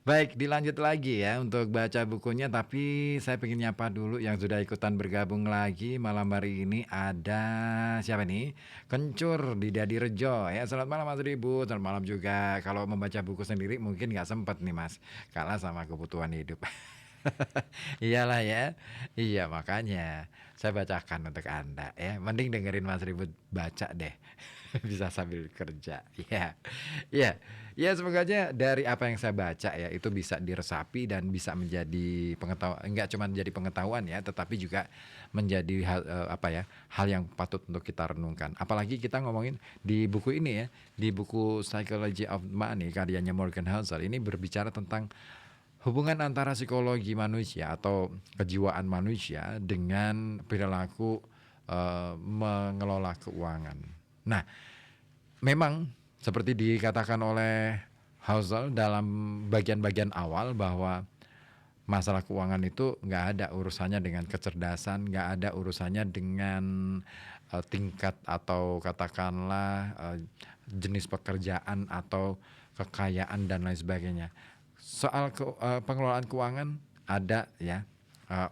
Baik, dilanjut lagi ya untuk baca bukunya, tapi saya pengen nyapa dulu yang sudah ikutan bergabung lagi malam hari ini. Ada siapa nih? Kencur di Dadirejo ya. Selamat malam Mas Ribu, selamat malam juga. Kalau membaca buku sendiri mungkin nggak sempet nih Mas, kalah sama kebutuhan hidup. Iyalah ya. Iya, makanya saya bacakan untuk Anda ya. Mending dengerin Mas Ribut baca deh. Bisa sambil kerja. Iya. Iya. Ya semoga aja dari apa yang saya baca ya itu bisa diresapi dan bisa menjadi pengetahuan, enggak cuma menjadi pengetahuan ya, tetapi juga menjadi hal apa ya, hal yang patut untuk kita renungkan. Apalagi kita ngomongin di buku ini ya, di buku Psychology of Money karyanya Morgan Housel ini berbicara tentang hubungan antara psikologi manusia atau kejiwaan manusia dengan perilaku mengelola keuangan. Nah, memang seperti dikatakan oleh Housel dalam bagian-bagian awal bahwa masalah keuangan itu nggak ada urusannya dengan kecerdasan, nggak ada urusannya dengan tingkat atau katakanlah jenis pekerjaan atau kekayaan dan lain sebagainya. Soal pengelolaan keuangan ada ya,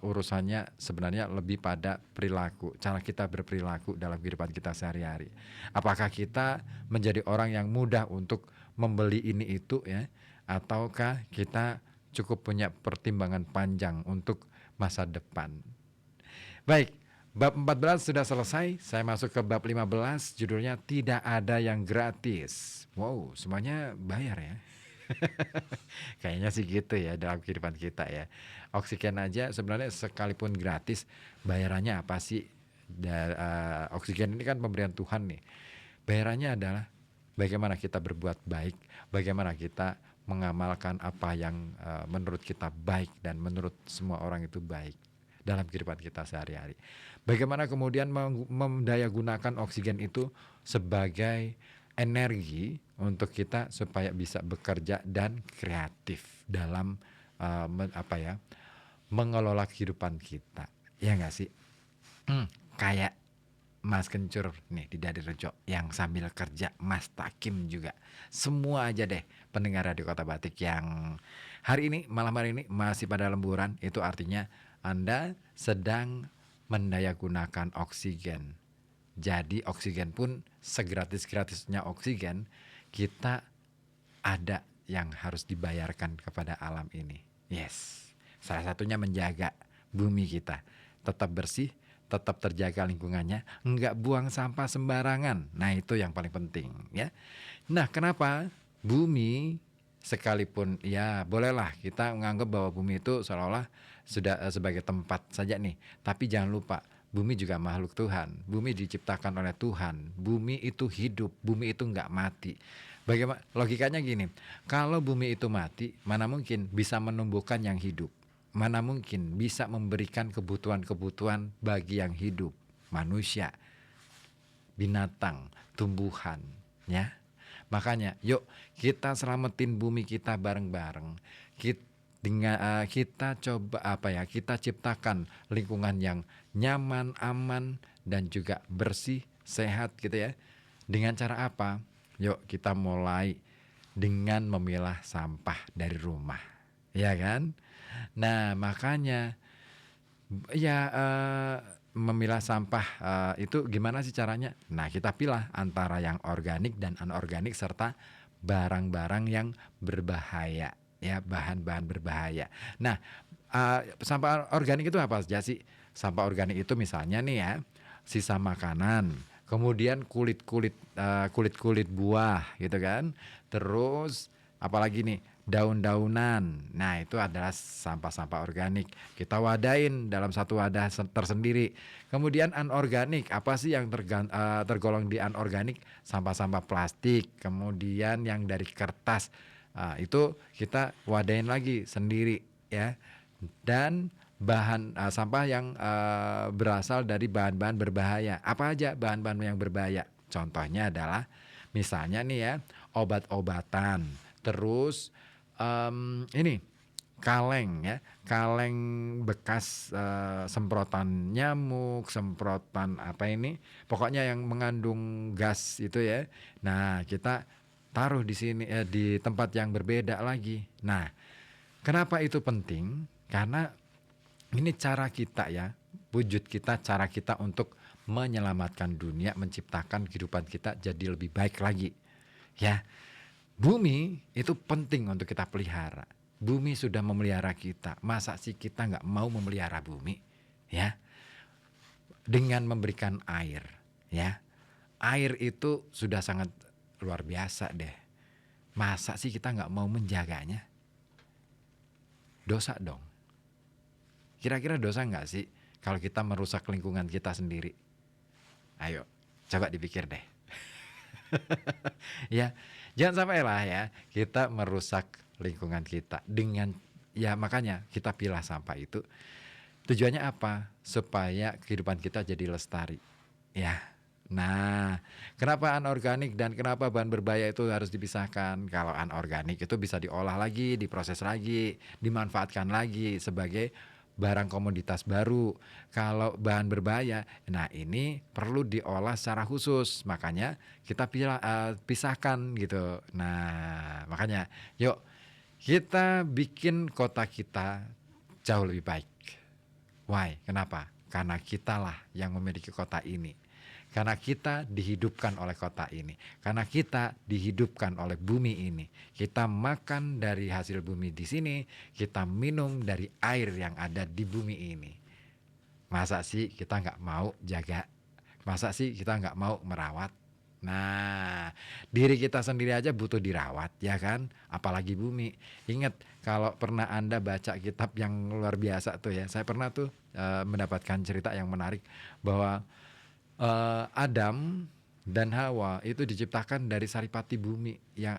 urusannya sebenarnya lebih pada perilaku, cara kita berperilaku dalam kehidupan kita sehari-hari. Apakah kita menjadi orang yang mudah untuk membeli ini itu ya, ataukah kita cukup punya pertimbangan panjang untuk masa depan. Baik, bab 14 sudah selesai, saya masuk ke bab 15, judulnya Tidak Ada Yang Gratis. Wow, semuanya bayar ya. Kayaknya sih gitu ya dalam kehidupan kita ya. Oksigen aja sebenarnya sekalipun gratis, bayarannya apa sih? Oksigen ini kan pemberian Tuhan nih. Bayarannya adalah bagaimana kita berbuat baik, bagaimana kita mengamalkan apa yang menurut kita baik dan menurut semua orang itu baik dalam kehidupan kita sehari-hari. Bagaimana kemudian mendayagunakan oksigen itu sebagai energi untuk kita supaya bisa bekerja dan kreatif dalam mengelola kehidupan kita. Ya nggak sih? Kayak Mas Kencur nih di Dadirejo yang sambil kerja, Mas Takim juga. Semua aja deh pendengar Radio Kota Batik yang hari ini, malam hari ini masih pada lemburan. Itu artinya Anda sedang mendayagunakan oksigen. Jadi oksigen pun segratis-gratisnya oksigen, kita ada yang harus dibayarkan kepada alam ini. Yes, salah satunya menjaga bumi kita tetap bersih, tetap terjaga lingkungannya, nggak buang sampah sembarangan. Nah itu yang paling penting ya. Nah kenapa bumi sekalipun ya bolehlah kita menganggap bahwa bumi itu seolah-olah sudah sebagai tempat saja nih. Tapi jangan lupa bumi juga makhluk Tuhan. Bumi diciptakan oleh Tuhan. Bumi itu hidup. Bumi itu nggak mati. Bagaimana logikanya gini? Kalau bumi itu mati, mana mungkin bisa menumbuhkan yang hidup? Mana mungkin bisa memberikan kebutuhan-kebutuhan bagi yang hidup, manusia, binatang, tumbuhan, ya. Makanya, yuk kita selamatin bumi kita bareng-bareng. Kita coba kita ciptakan lingkungan yang nyaman, aman dan juga bersih, sehat gitu ya. Dengan cara apa? Yuk kita mulai dengan memilah sampah dari rumah, ya kan? Nah makanya ya memilah sampah itu gimana sih caranya? Nah kita pilah antara yang organik dan anorganik serta barang-barang yang berbahaya ya, bahan-bahan berbahaya. Nah sampah organik itu apa saja sih? Sampah organik itu misalnya nih ya, sisa makanan, kemudian kulit-kulit buah gitu kan, terus apalagi nih daun-daunan. Nah itu adalah sampah-sampah organik. Kita wadain dalam satu wadah tersendiri. Kemudian anorganik, apa sih yang tergolong di anorganik? Sampah-sampah plastik. Kemudian yang dari kertas, itu kita wadain lagi sendiri ya. Dan bahan sampah yang berasal dari bahan-bahan berbahaya. Apa aja bahan-bahan yang berbahaya? Contohnya adalah misalnya nih ya, obat-obatan, terus ini kaleng ya, kaleng bekas semprotan nyamuk, semprotan apa ini, pokoknya yang mengandung gas itu ya. Nah kita taruh di sini di tempat yang berbeda lagi. Nah Kenapa itu penting? Karena ini cara kita ya, wujud kita, cara kita untuk menyelamatkan dunia, menciptakan kehidupan kita jadi lebih baik lagi. Ya, bumi itu penting untuk kita pelihara. Bumi sudah memelihara kita. Masa sih kita nggak mau memelihara bumi? Ya, dengan memberikan air. Ya, air itu sudah sangat luar biasa deh. Masa sih kita nggak mau menjaganya? Dosa dong. Kira-kira dosa nggak sih kalau kita merusak lingkungan kita sendiri? Ayo, coba dipikir deh. Ya, jangan sampai lah ya kita merusak lingkungan kita dengan, ya makanya kita pilah sampah itu. Tujuannya apa? Supaya kehidupan kita jadi lestari. Ya. Nah, kenapa anorganik dan kenapa bahan berbahaya itu harus dipisahkan? Kalau anorganik itu bisa diolah lagi, diproses lagi, dimanfaatkan lagi sebagai barang komoditas baru. Kalau bahan berbahaya, nah ini perlu diolah secara khusus. Makanya kita pisahkan gitu. Nah, makanya yuk kita bikin kota kita jauh lebih baik. Why? Kenapa? Karena kitalah yang memiliki kota ini. Karena kita dihidupkan oleh kota ini. Karena kita dihidupkan oleh bumi ini. Kita makan dari hasil bumi di sini. Kita minum dari air yang ada di bumi ini. Masa sih kita nggak mau jaga? Masa sih kita nggak mau merawat? Nah, diri kita sendiri aja butuh dirawat, ya kan? Apalagi bumi. Ingat, kalau pernah Anda baca kitab yang luar biasa tuh ya. Saya pernah tuh mendapatkan cerita yang menarik bahwa Adam dan Hawa itu diciptakan dari saripati bumi yang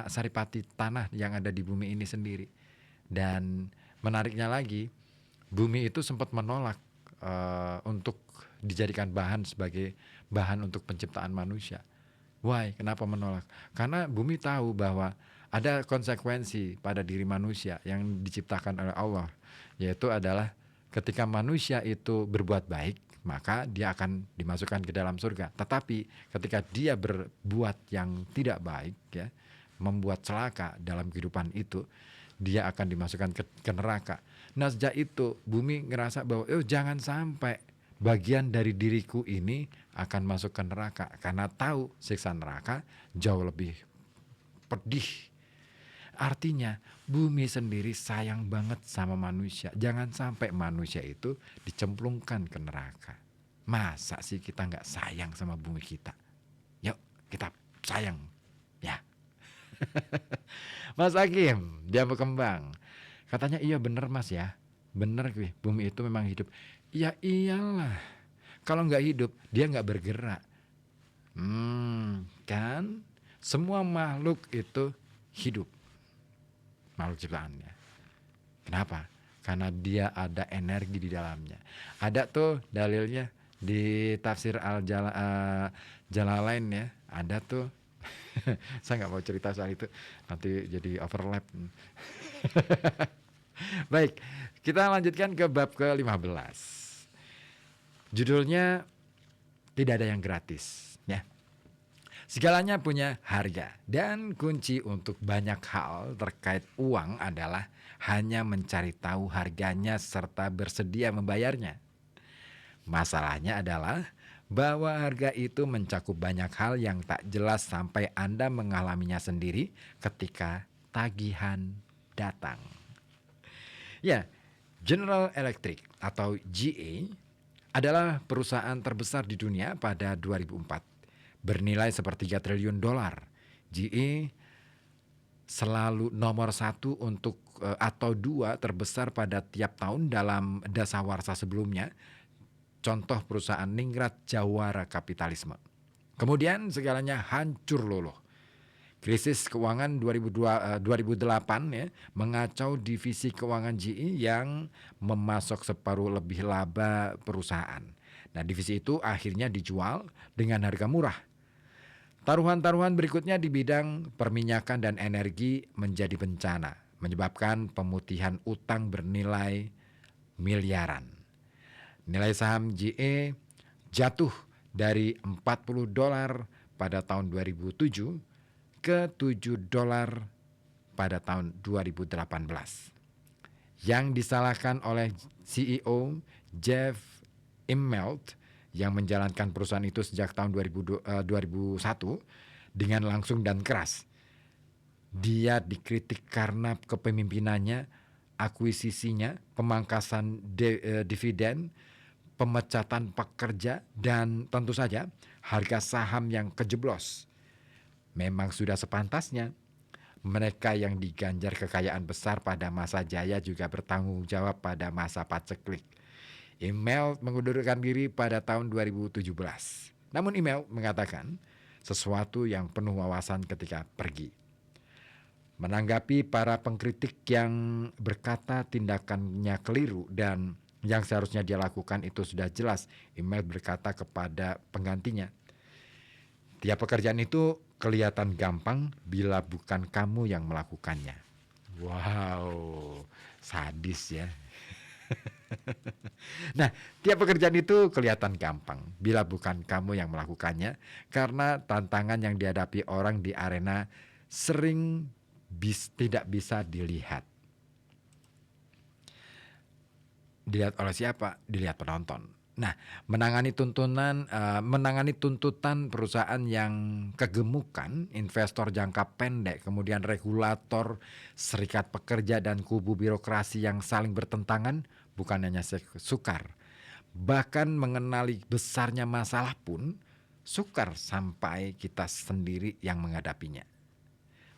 saripati tanah yang ada di bumi ini sendiri. Dan menariknya lagi, bumi itu sempat menolak untuk dijadikan bahan sebagai bahan untuk penciptaan manusia. Why? Kenapa menolak? Karena bumi tahu bahwa ada konsekuensi pada diri manusia yang diciptakan oleh Allah, yaitu adalah ketika manusia itu berbuat baik, maka dia akan dimasukkan ke dalam surga. Tetapi ketika dia berbuat yang tidak baik, ya, membuat celaka dalam kehidupan itu, dia akan dimasukkan ke neraka. Nah, sejak itu bumi ngerasa bahwa jangan sampai bagian dari diriku ini akan masuk ke neraka, karena tahu siksa neraka jauh lebih pedih. Artinya bumi sendiri sayang banget sama manusia. Jangan sampai manusia itu dicemplungkan ke neraka. Masa sih kita nggak sayang sama bumi kita? Yuk kita sayang ya. Mas Hakim, dia berkembang. Katanya iya bener mas ya. Bener gue, bumi itu memang hidup. Ya iyalah. Kalau nggak hidup, dia nggak bergerak. Kan? Semua makhluk itu hidup. Makhluk ciptaannya. Kenapa? Karena dia ada energi di dalamnya. Ada tuh dalilnya di tafsir Jalalain ya. Ada tuh. Saya nggak mau cerita soal itu, nanti jadi overlap. Baik, kita lanjutkan ke bab ke-15. Judulnya tidak ada yang gratis, ya. Segalanya punya harga, dan kunci untuk banyak hal terkait uang adalah hanya mencari tahu harganya serta bersedia membayarnya. Masalahnya adalah bahwa harga itu mencakup banyak hal yang tak jelas sampai Anda mengalaminya sendiri ketika tagihan datang. Ya, General Electric atau GE adalah perusahaan terbesar di dunia pada 2004, bernilai sepertiga triliun dolar. GE selalu nomor 1 untuk atau 2 terbesar pada tiap tahun dalam dasawarsa sebelumnya. Contoh perusahaan ningrat jawara kapitalisme. Kemudian segalanya hancur luluh. Krisis keuangan 2008 ya, mengacau divisi keuangan GE yang memasok separuh lebih laba perusahaan. Nah, divisi itu akhirnya dijual dengan harga murah. Taruhan-taruhan berikutnya di bidang perminyakan dan energi menjadi bencana, menyebabkan pemutihan utang bernilai miliaran. Nilai saham GE jatuh dari $40 pada tahun 2007 ke $7 pada tahun 2018. yang disalahkan oleh CEO Jeff Immelt yang menjalankan perusahaan itu sejak tahun 2001 dengan langsung dan keras. Dia dikritik karena kepemimpinannya, akuisisinya, pemangkasan dividen, pemecatan pekerja, dan tentu saja harga saham yang kejeblos. Memang sudah sepantasnya. Mereka yang diganjar kekayaan besar pada masa jaya juga bertanggung jawab pada masa paceklik. Email mengundurkan diri pada tahun 2017. Namun email mengatakan sesuatu yang penuh wawasan ketika pergi. Menanggapi para pengkritik yang berkata tindakannya keliru dan yang seharusnya dia lakukan itu sudah jelas, email berkata kepada penggantinya, tiap pekerjaan itu kelihatan gampang bila bukan kamu yang melakukannya. Wow, sadis ya. Nah, tiap pekerjaan itu kelihatan gampang bila bukan kamu yang melakukannya, karena tantangan yang dihadapi orang di arena sering tidak bisa dilihat. Dilihat oleh siapa? Dilihat penonton. Nah, menangani tuntutan perusahaan yang kegemukan, investor jangka pendek, kemudian regulator, serikat pekerja, dan kubu birokrasi yang saling bertentangan bukan hanya sukar. Bahkan mengenali besarnya masalah pun sukar sampai kita sendiri yang menghadapinya.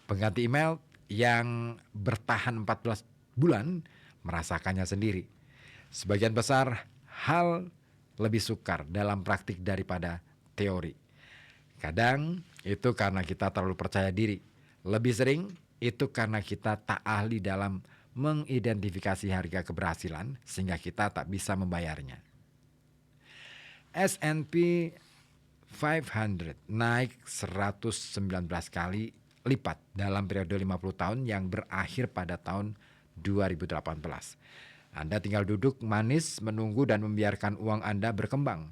Pengganti email yang bertahan 14 bulan merasakannya sendiri. Sebagian besar hal lebih sukar dalam praktik daripada teori. Kadang itu karena kita terlalu percaya diri. Lebih sering itu karena kita tak ahli dalam mengidentifikasi harga keberhasilan sehingga kita tak bisa membayarnya. S&P 500 naik 119 kali lipat dalam periode 50 tahun yang berakhir pada tahun 2018. Anda tinggal duduk manis, menunggu dan membiarkan uang Anda berkembang.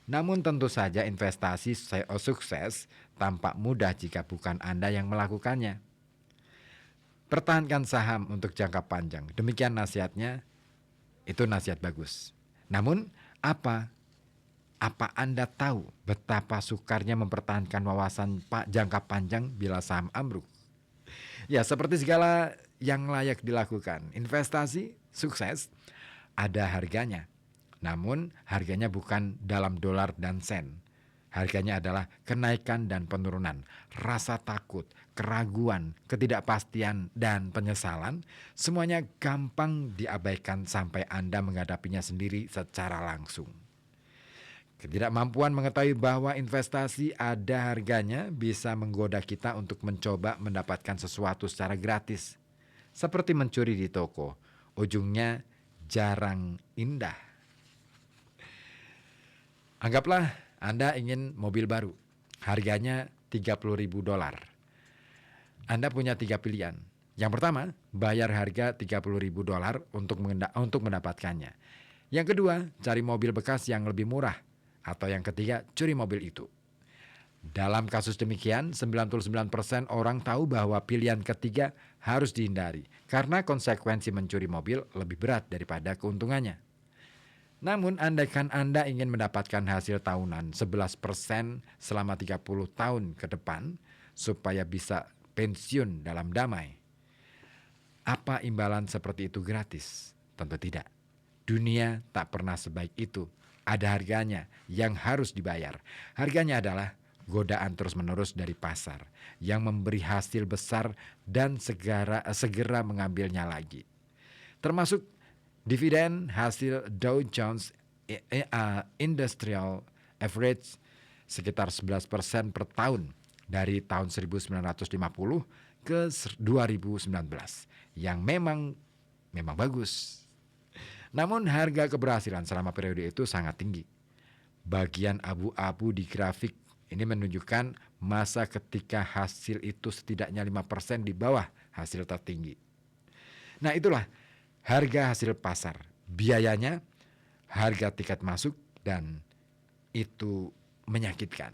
Namun tentu saja investasi sukses tampak mudah jika bukan Anda yang melakukannya. Pertahankan saham untuk jangka panjang. Demikian nasihatnya, itu nasihat bagus. Namun apa Anda tahu betapa sukarnya mempertahankan wawasan jangka panjang bila saham ambruk? Ya, seperti segala yang layak dilakukan, investasi sukses ada harganya. Namun harganya bukan dalam dolar dan sen. Harganya adalah kenaikan dan penurunan, rasa takut, keraguan, ketidakpastian, dan penyesalan. Semuanya gampang diabaikan sampai Anda menghadapinya sendiri secara langsung. Ketidakmampuan mengetahui bahwa investasi ada harganya bisa menggoda kita untuk mencoba mendapatkan sesuatu secara gratis. Seperti mencuri di toko, ujungnya jarang indah. Anggaplah Anda ingin mobil baru, harganya $30.000. Anda punya 3 pilihan. Yang pertama, bayar harga $30.000 untuk mendapatkannya. Yang kedua, cari mobil bekas yang lebih murah. Atau yang ketiga, curi mobil itu. Dalam kasus demikian, 99% orang tahu bahwa pilihan ketiga harus dihindari karena konsekuensi mencuri mobil lebih berat daripada keuntungannya. Namun, andaikan Anda ingin mendapatkan hasil tahunan 11% selama 30 tahun ke depan supaya bisa pensiun dalam damai, apa imbalan seperti itu gratis? Tentu tidak. Dunia tak pernah sebaik itu. Ada harganya yang harus dibayar. Harganya adalah godaan terus-menerus dari pasar yang memberi hasil besar dan segera mengambilnya lagi. Termasuk dividen hasil Dow Jones Industrial Average sekitar 11% per tahun dari tahun 1950 ke 2019 yang memang bagus. Namun harga keberhasilan selama periode itu sangat tinggi. Bagian abu-abu di grafik ini menunjukkan masa ketika hasil itu setidaknya 5% di bawah hasil tertinggi. Nah, itulah harga hasil pasar, biayanya, harga tiket masuk, dan itu menyakitkan.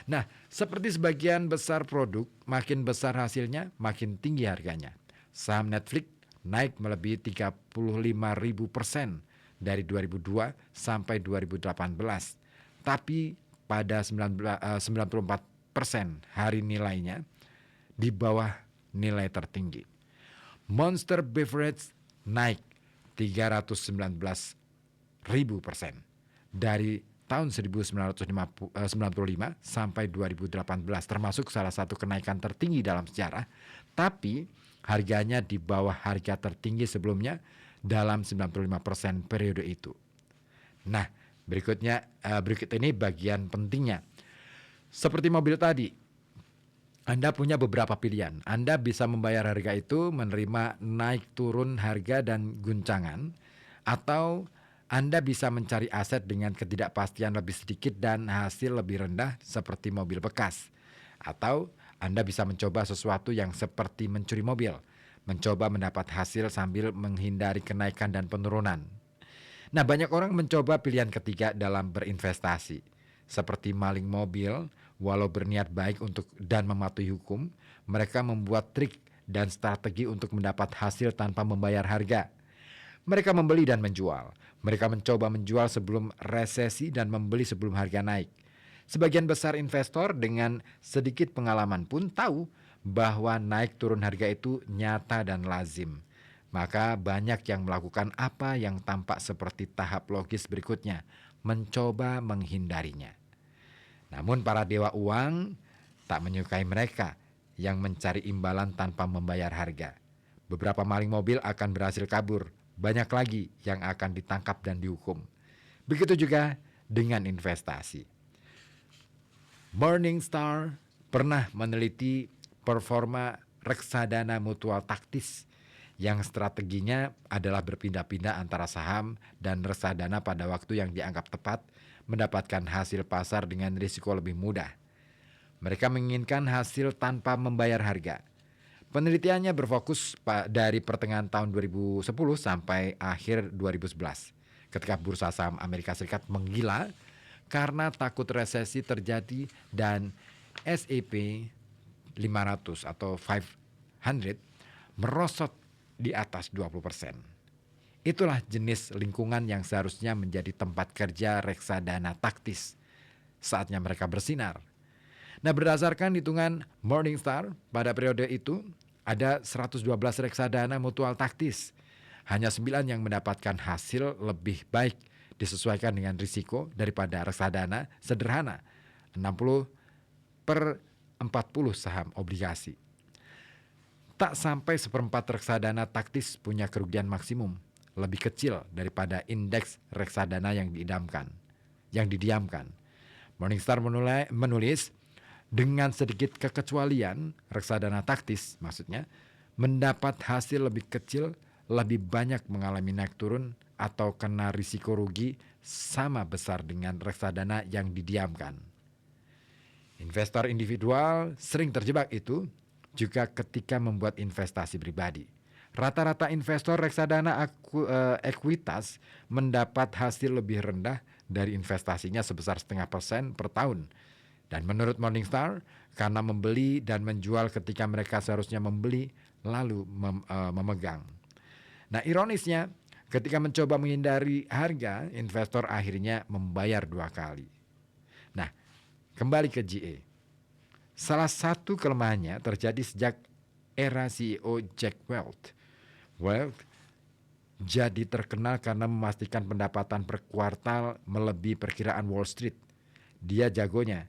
Nah, seperti sebagian besar produk, makin besar hasilnya, makin tinggi harganya. Saham Netflix naik melebihi 35.000% dari 2002 sampai 2018. Tapi pada 94% hari nilainya di bawah nilai tertinggi. Monster Beverage naik 319.000% dari tahun 1995 sampai 2018, termasuk salah satu kenaikan tertinggi dalam sejarah, tapi harganya di bawah harga tertinggi sebelumnya dalam 95% periode itu. Nah, berikut ini bagian pentingnya. Seperti mobil tadi, Anda punya beberapa pilihan. Anda bisa membayar harga itu, menerima naik turun harga dan guncangan, atau Anda bisa mencari aset dengan ketidakpastian lebih sedikit dan hasil lebih rendah seperti mobil bekas. Atau Anda bisa mencoba sesuatu yang seperti mencuri mobil, mencoba mendapat hasil sambil menghindari kenaikan dan penurunan. Nah, banyak orang mencoba pilihan ketiga dalam berinvestasi, seperti maling mobil. Walau berniat baik dan mematuhi hukum, mereka membuat trik dan strategi untuk mendapat hasil tanpa membayar harga. Mereka membeli dan menjual. Mereka mencoba menjual sebelum resesi dan membeli sebelum harga naik. Sebagian besar investor dengan sedikit pengalaman pun tahu bahwa naik turun harga itu nyata dan lazim. Maka banyak yang melakukan apa yang tampak seperti tahap logis berikutnya, mencoba menghindarinya. Namun para dewa uang tak menyukai mereka yang mencari imbalan tanpa membayar harga. Beberapa maling mobil akan berhasil kabur, banyak lagi yang akan ditangkap dan dihukum. Begitu juga dengan investasi. Morningstar pernah meneliti performa reksadana mutual taktis yang strateginya adalah berpindah-pindah antara saham dan reksadana pada waktu yang dianggap tepat, mendapatkan hasil pasar dengan risiko lebih mudah. Mereka menginginkan hasil tanpa membayar harga. Penelitiannya berfokus dari pertengahan tahun 2010 sampai akhir 2011, ketika bursa saham Amerika Serikat menggila karena takut resesi terjadi dan S&P 500 atau 500 merosot di atas 20%. Itulah jenis lingkungan yang seharusnya menjadi tempat kerja reksadana taktis. Saatnya mereka bersinar. Nah, berdasarkan hitungan Morningstar, pada periode itu ada 112 reksadana mutual taktis. Hanya 9 yang mendapatkan hasil lebih baik disesuaikan dengan risiko daripada reksadana sederhana, 60/40 saham obligasi. Tak sampai seperempat reksadana taktis punya kerugian maksimum, lebih kecil daripada indeks reksadana yang didiamkan. Morningstar menulis, dengan sedikit kekecualian, reksadana taktis maksudnya, mendapat hasil lebih kecil, lebih banyak mengalami naik turun atau kena risiko rugi sama besar dengan reksadana yang didiamkan. Investor individual sering terjebak itu juga ketika membuat investasi pribadi. Rata-rata investor reksadana ekuitas mendapat hasil lebih rendah dari investasinya sebesar 0,5% per tahun. Dan menurut Morningstar, karena membeli dan menjual ketika mereka seharusnya membeli lalu memegang. Nah, ironisnya, ketika mencoba menghindari harga, investor akhirnya membayar 2 kali. Nah, kembali ke GA. Salah satu kelemahannya terjadi sejak era CEO Jack Welch. Welch jadi terkenal karena memastikan pendapatan per kuartal melebihi perkiraan Wall Street. Dia jagonya.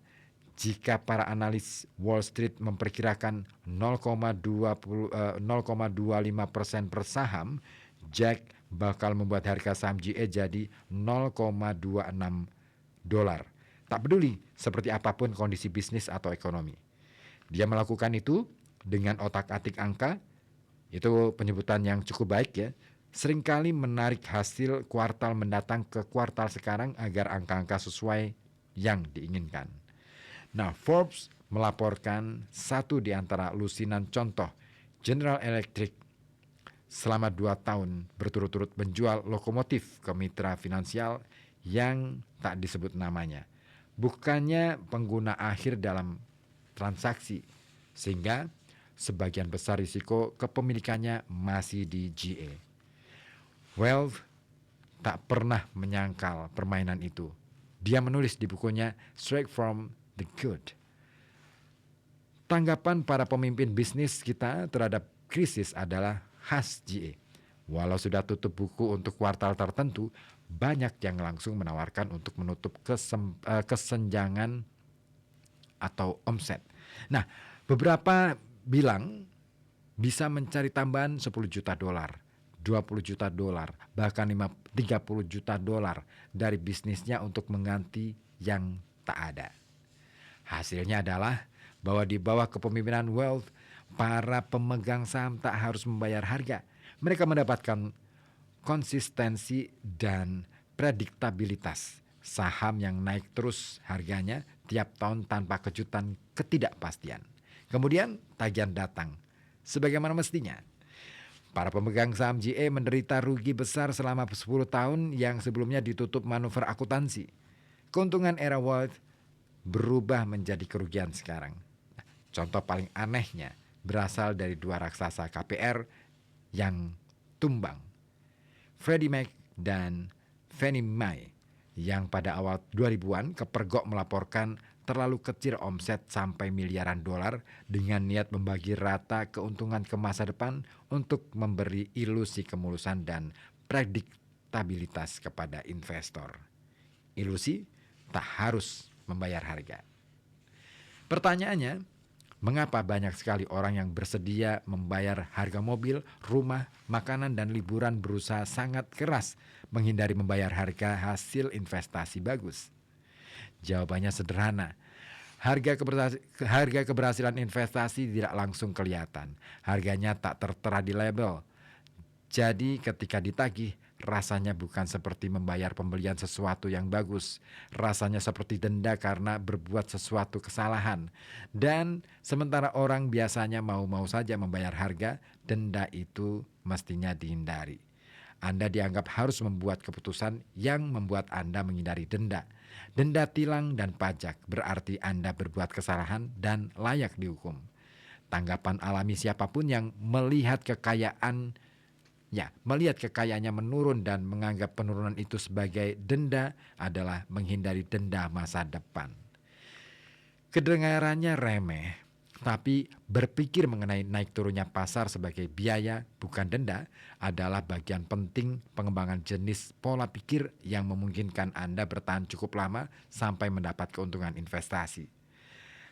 Jika para analis Wall Street memperkirakan 0,25% per saham, Jack bakal membuat harga saham GE jadi $0,26. Tak peduli seperti apapun kondisi bisnis atau ekonomi. Dia melakukan itu dengan otak-atik angka. Itu penyebutan yang cukup baik ya. Seringkali menarik hasil kuartal mendatang ke kuartal sekarang agar angka-angka sesuai yang diinginkan. Nah, Forbes melaporkan satu di antara lusinan contoh, General Electric selama 2 tahun berturut-turut menjual lokomotif ke mitra finansial yang tak disebut namanya. Bukannya pengguna akhir dalam transaksi, sehingga sebagian besar risiko kepemilikannya masih di GA. Wealth tak pernah menyangkal permainan itu. Dia menulis di bukunya Straight from the Good. Tanggapan para pemimpin bisnis kita terhadap krisis adalah khas GA. Walau sudah tutup buku untuk kuartal tertentu, banyak yang langsung menawarkan untuk menutup kesenjangan atau omset. Nah, beberapa bilang bisa mencari tambahan 10 juta dolar, 20 juta dolar, bahkan 30 juta dolar dari bisnisnya untuk mengganti yang tak ada. Hasilnya adalah bahwa di bawah kepemimpinan Wealth, para pemegang saham tak harus membayar harga. Mereka mendapatkan konsistensi dan prediktabilitas. Saham yang naik terus harganya tiap tahun tanpa kejutan ketidakpastian. Kemudian tagihan datang sebagaimana mestinya. Para pemegang saham GA menderita rugi besar selama 10 tahun yang sebelumnya ditutup manuver akuntansi. Keuntungan era Wealth berubah menjadi kerugian sekarang. Contoh paling anehnya berasal dari dua raksasa KPR yang tumbang, Freddie Mac dan Fannie Mae, yang pada awal 2000-an kepergok melaporkan terlalu kecil omset sampai miliaran dolar dengan niat membagi rata keuntungan ke masa depan untuk memberi ilusi kemulusan dan prediktabilitas kepada investor. Ilusi tak harus membayar harga. Pertanyaannya, mengapa banyak sekali orang yang bersedia membayar harga mobil, rumah, makanan, dan liburan berusaha sangat keras menghindari membayar harga hasil investasi bagus? Jawabannya sederhana. Harga keberhasilan investasi tidak langsung kelihatan. Harganya tak tertera di label. Jadi ketika ditagih, rasanya bukan seperti membayar pembelian sesuatu yang bagus. Rasanya seperti denda karena berbuat sesuatu kesalahan. Dan sementara orang biasanya mau-mau saja membayar harga, denda itu mestinya dihindari. Anda dianggap harus membuat keputusan yang membuat Anda menghindari denda. Denda tilang dan pajak berarti Anda berbuat kesalahan dan layak dihukum. Tanggapan alami siapapun yang melihat kekayaannya menurun dan menganggap penurunan itu sebagai denda adalah menghindari denda masa depan. Kedengarannya remeh, tapi berpikir mengenai naik turunnya pasar sebagai biaya bukan denda adalah bagian penting pengembangan jenis pola pikir yang memungkinkan Anda bertahan cukup lama sampai mendapat keuntungan investasi.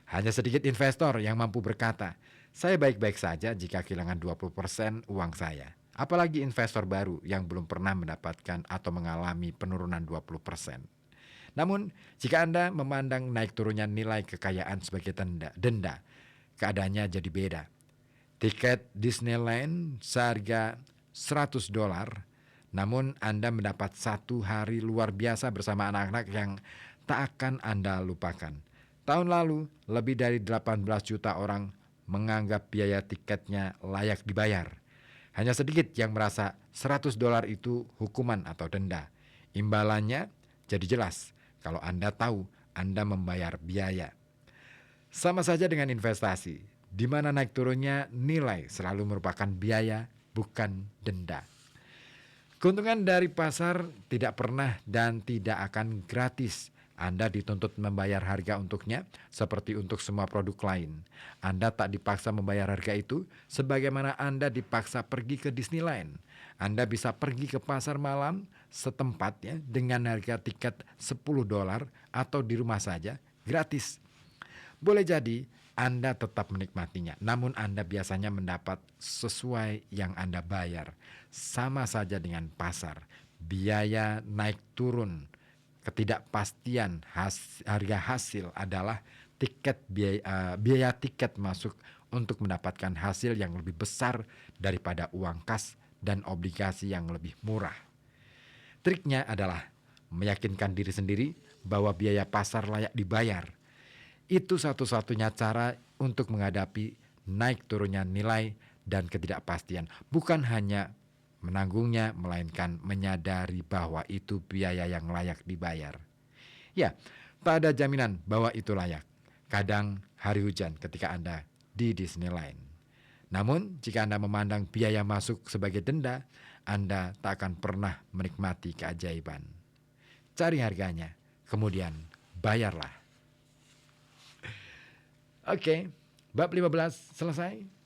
Hanya sedikit investor yang mampu berkata, saya baik-baik saja jika kehilangan 20% uang saya. Apalagi investor baru yang belum pernah mendapatkan atau mengalami penurunan 20%. Namun, jika Anda memandang naik turunnya nilai kekayaan sebagai denda, keadaannya jadi beda. Tiket Disneyland seharga $100, namun Anda mendapat satu hari luar biasa bersama anak-anak yang tak akan Anda lupakan. Tahun lalu, lebih dari 18 juta orang menganggap biaya tiketnya layak dibayar. Hanya sedikit yang merasa $100 itu hukuman atau denda. Imbalannya jadi jelas kalau Anda tahu Anda membayar biaya. Sama saja dengan investasi, di mana naik turunnya nilai selalu merupakan biaya, bukan denda. Keuntungan dari pasar tidak pernah dan tidak akan gratis. Anda dituntut membayar harga untuknya seperti untuk semua produk lain. Anda tak dipaksa membayar harga itu sebagaimana Anda dipaksa pergi ke Disneyland. Anda bisa pergi ke pasar malam setempat dengan harga tiket $10 atau di rumah saja gratis. Boleh jadi Anda tetap menikmatinya, namun Anda biasanya mendapat sesuai yang Anda bayar. Sama saja dengan pasar, biaya naik turun. Ketidakpastian harga hasil adalah biaya tiket masuk untuk mendapatkan hasil yang lebih besar daripada uang kas dan obligasi yang lebih murah. Triknya adalah meyakinkan diri sendiri bahwa biaya pasar layak dibayar. Itu satu-satunya cara untuk menghadapi naik turunnya nilai dan ketidakpastian. Bukan hanya menanggungnya, melainkan menyadari bahwa itu biaya yang layak dibayar. Ya, tak ada jaminan bahwa itu layak. Kadang hari hujan ketika Anda di Disneyland. Namun, jika Anda memandang biaya masuk sebagai denda, Anda tak akan pernah menikmati keajaiban. Cari harganya, kemudian bayarlah. Oke, bab 15 selesai.